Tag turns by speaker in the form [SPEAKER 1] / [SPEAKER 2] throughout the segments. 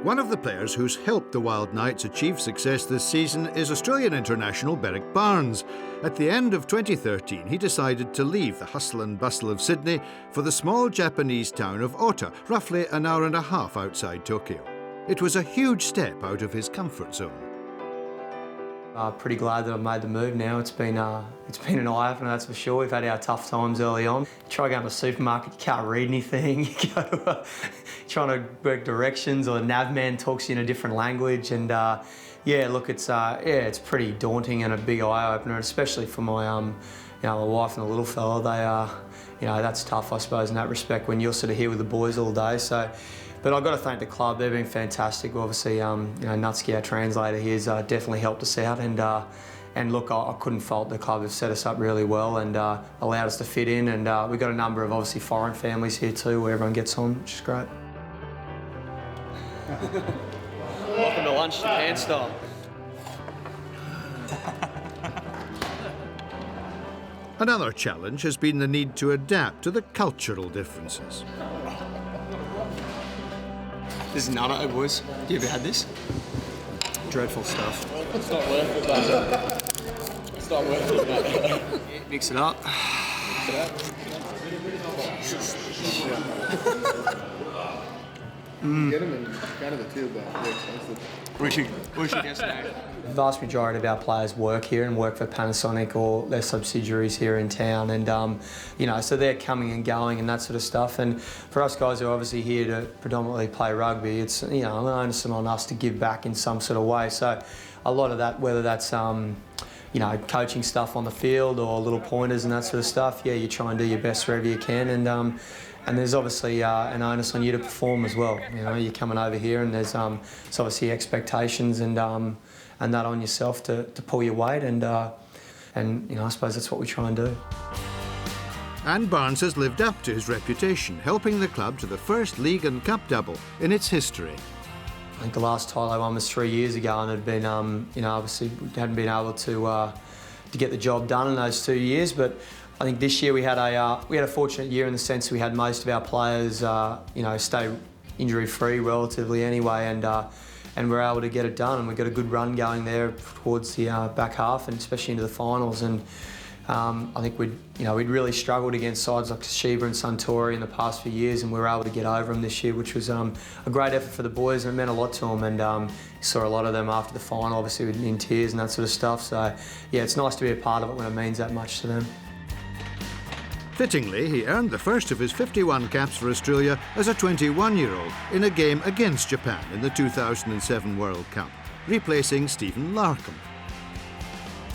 [SPEAKER 1] One of the players who's helped the Wild Knights achieve success this season is Australian international Berrick Barnes. At the end of 2013, he decided to leave the hustle and bustle of Sydney for the small Japanese town of Ota, roughly an hour and a half outside Tokyo. It was a huge step out of his comfort zone.
[SPEAKER 2] Pretty glad that I've made the move now. It's been an eye-opener, that's for sure. We've had our tough times early on. Try going to the supermarket, you can't read anything. You go to trying to work directions, or the nav man talks to you in a different language, and yeah, look, it's pretty daunting and a big eye-opener, especially for my my wife and the little fella. They that's tough, I suppose, in that respect when you're sort of here with the boys all day. So. But I've got to thank the club, they've been fantastic. Obviously, Nutski, our translator, he's definitely helped us out, and look, I couldn't fault the club. They've set us up really well and allowed us to fit in, and we've got a number of obviously foreign families here too, where everyone gets on, which is great. Welcome to lunch, Japan style.
[SPEAKER 1] Another challenge has been the need to adapt to the cultural differences.
[SPEAKER 2] This is natto, boys. You ever had this? Dreadful stuff.
[SPEAKER 3] It's not worth it, though. It's not worth it, mate.
[SPEAKER 2] Mix it up.
[SPEAKER 3] Get them in Canada too, but they're expensive.
[SPEAKER 2] We should get snagged. The vast majority of our players work here and work for Panasonic or their subsidiaries here in town, and so they're coming and going and that sort of stuff. And for us guys who are obviously here to predominantly play rugby, it's an onus on us to give back in some sort of way. So a lot of that, whether that's coaching stuff on the field or little pointers and that sort of stuff, yeah, you try and do your best wherever you can, and there's obviously an onus on you to perform as well. You're coming over here, and there's obviously expectations and that on yourself to pull your weight, and I suppose that's what we try and do.
[SPEAKER 1] And Barnes has lived up to his reputation, helping the club to the first league and cup double in its history.
[SPEAKER 2] I think the last title I won was 3 years ago, and it had been, obviously we hadn't been able to get the job done in those 2 years. But I think this year we had a fortunate year in the sense we had most of our players, stay injury-free relatively anyway, and we're able to get it done. And we got a good run going there towards the back half, and especially into the finals. And I think we'd really struggled against sides like Toshiba and Suntory in the past few years, and we were able to get over them this year, which was a great effort for the boys, and it meant a lot to them. And saw a lot of them after the final, obviously in tears and that sort of stuff. So yeah, it's nice to be a part of it when it means that much to them.
[SPEAKER 1] Fittingly, he earned the first of his 51 caps for Australia as a 21-year-old in a game against Japan in the 2007 World Cup, replacing Stephen Larkham.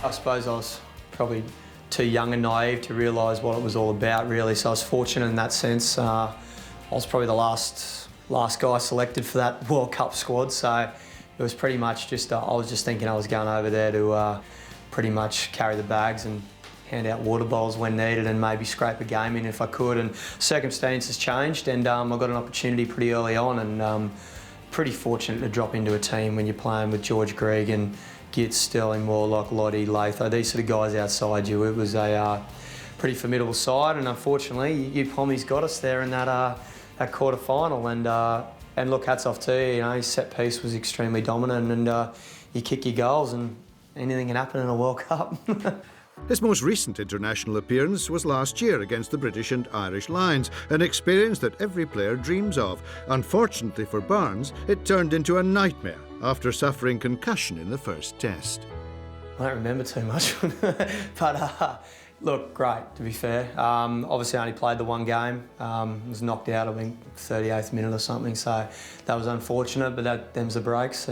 [SPEAKER 2] I suppose I was probably too young and naive to realise what it was all about, really. So I was fortunate in that sense. I was probably the last guy selected for that World Cup squad. So it was pretty much just, I was just thinking I was going over there to pretty much carry the bags and hand out water bowls when needed, and maybe scrape a game in if I could. And circumstances changed, and I got an opportunity pretty early on, and pretty fortunate to drop into a team when you're playing with George Greig and Gitz, Sterling, Morlock, Lottie, Latho, these sort of guys outside you. It was a pretty formidable side, and unfortunately, you Pommies got us there in that quarter final. And look, hats off to you. His set piece was extremely dominant, and you kick your goals, and anything can happen in a World Cup.
[SPEAKER 1] His most recent international appearance was last year against the British and Irish Lions, an experience that every player dreams of. Unfortunately for Barnes, it turned into a nightmare after suffering concussion in the first test.
[SPEAKER 2] I don't remember too much, but look, great, to be fair. Obviously I only played the one game, was knocked out, I think, 38th minute or something, so that was unfortunate, but them's the breaks.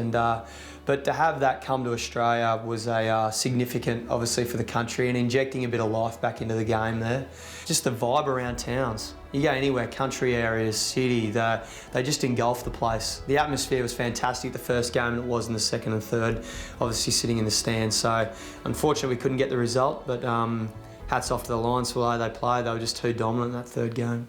[SPEAKER 2] But to have that come to Australia was a significant, obviously, for the country, and injecting a bit of life back into the game there. Just the vibe around towns. You go anywhere, country areas, city, they just engulf the place. The atmosphere was fantastic the first game, and it was in the second and third, obviously sitting in the stands. So unfortunately we couldn't get the result, but hats off to the Lions for the way they played. They were just too dominant in that third game.